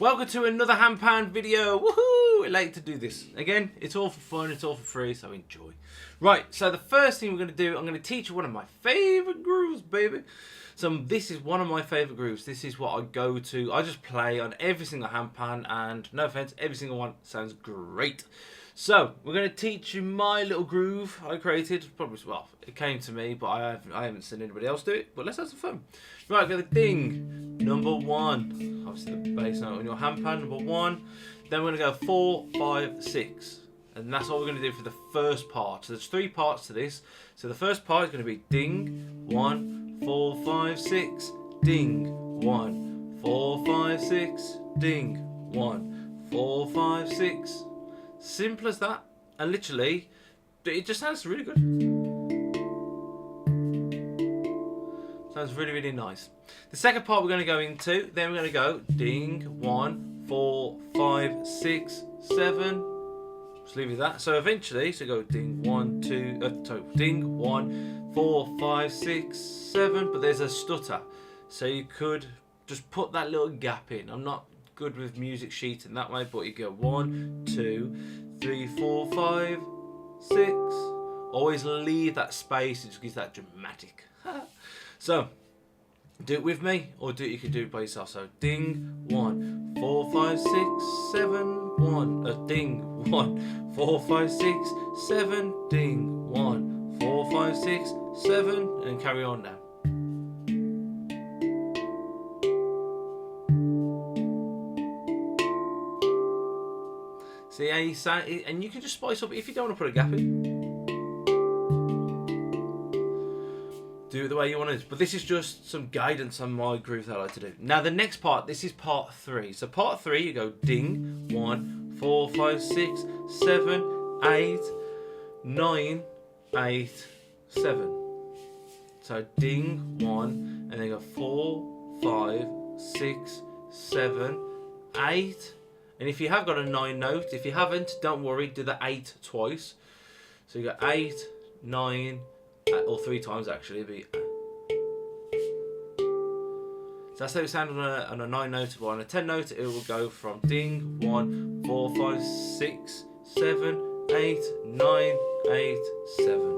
Welcome to another Handpan video. Woohoo! We're late to do this. Again, it's all for fun, it's all for free, so enjoy. Right, so the first thing we're going to do, I'm going to teach you one of my favourite grooves, baby. So this is one of my favourite grooves. This is what I go to. I just play on every single Handpan, and no offence, every single one sounds great. So, we're going to teach you my little groove I created. Probably, well, it came to me, but I haven't seen anybody else do it. But let's have some fun. Right, we've got the ding, number one. Obviously the bass note on your handpan, number one. Then we're going to go 4, 5, 6. And that's what we're going to do for the first part. So there's 3 parts to this. So the first part is going to be ding, 1, 4, 5, 6, ding, 1, 4, 5, 6, ding, 1, 4, 5, 6. Simple as that, and literally it just sounds really good. Sounds really nice. The second part we're going to go into, then we're going to go ding, 1, 4, 5, 6, 7. Just leave it at that. So eventually, so go ding, 1, 2, ding, 1, 4, 5, 6, 7. But there's a stutter, so you could just put that little gap in. I'm not good with music sheet in that way, but you go 1, 2, 3, 4, 5, 6. Always leave that space. It just gives that dramatic. So do it with me, or you can do it by yourself. So ding, 1, 4, 5, 6, 7, 1. Ding, 1, 4, 5, 6, 7. Ding, 1, 4, 5, 6, 7, and carry on now. See how you sound, and you can just spice up if you don't want to put a gap in. Do it the way you want to. But this is just some guidance on my groove that I like to do. Now the next part, this is part 3. So part 3, you go ding, 1, 4, 5, 6, 7, 8, 9, 8, 7. So ding, 1, and then go 4, 5, 6, 7, 8. And if you have got a 9 note, if you haven't, don't worry, do the 8 twice. So you got 8, 9, or 3 times actually. So that's how it sounds on a 9 note, but on a 10 note, it will go from ding, 1, 4, 5, 6, 7, 8, 9, 8, 7.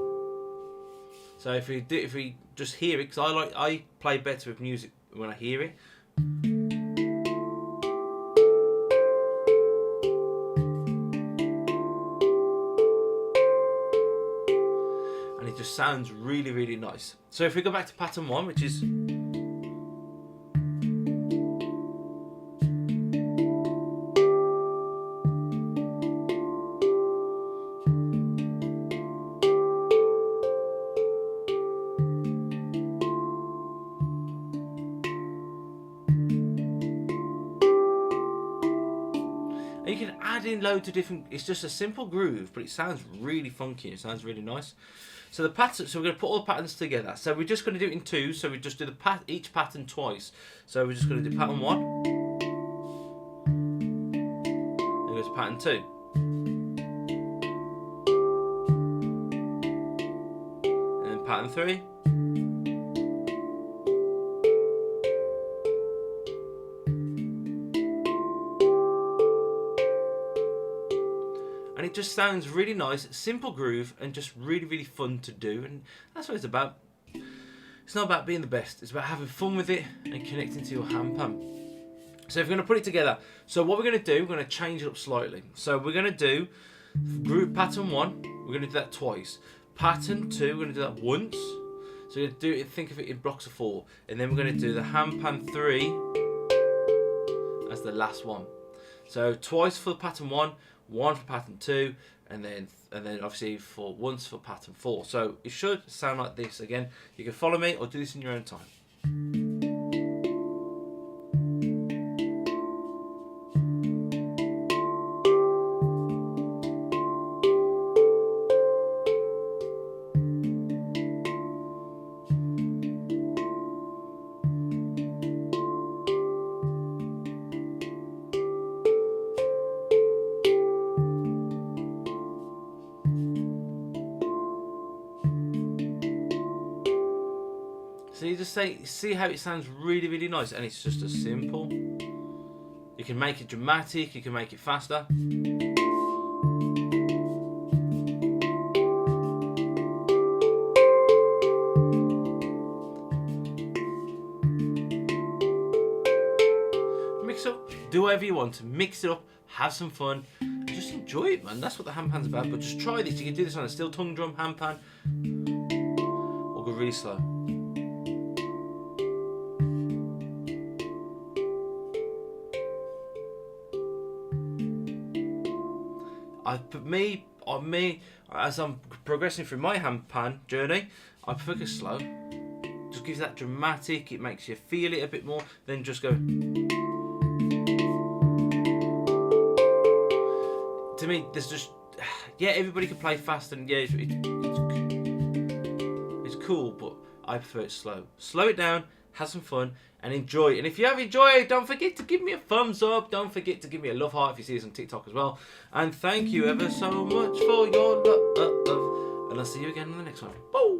So if we just hear it, because I play better with music when I hear it. And it just sounds really nice. So if we go back to pattern 1, which is, and you can add in loads of different, it's just a simple groove, but it sounds really funky, it sounds really nice. So the pattern, so we're going to put all the patterns together. So we're just going to do it in 2, so we just do each pattern twice. So we're just going to do pattern 1, then go to pattern 2. And then pattern 3. And it just sounds really nice, simple groove, and just really fun to do. And that's what it's about. It's not about being the best, it's about having fun with it and connecting to your handpan. So if we're going to put it together, so what we're going to do, we're going to change it up slightly. So we're going to do group pattern 1, we're going to do that twice. Pattern 2, we're going to do that once. So we're going to do it, think of it in blocks of 4. And then we're going to do the handpan 3 as the last one. So twice for pattern 1, 1 for pattern 2, and then obviously for once for pattern 4. So it should sound like this. Again, you can follow me or do this in your own time. So you just see how it sounds really nice, and it's just as simple. You can make it dramatic, you can make it faster. Mix up, do whatever you want to, mix it up, have some fun, just enjoy it, man. That's what the handpan's about. But just try this. You can do this on a steel tongue drum, handpan, or go really slow. As I'm progressing through my handpan journey, I prefer to go slow. Just gives that dramatic. It makes you feel it a bit more than just go. To me, there's just, yeah, everybody can play fast and yeah, it's cool, but I prefer it slow. Slow it down, have some fun, and enjoy it. And if you have enjoyed it, don't forget to give me a thumbs up. Don't forget to give me a love heart if you see this on TikTok as well. And thank you ever so much for your love. And I'll see you again in the next one. Bye.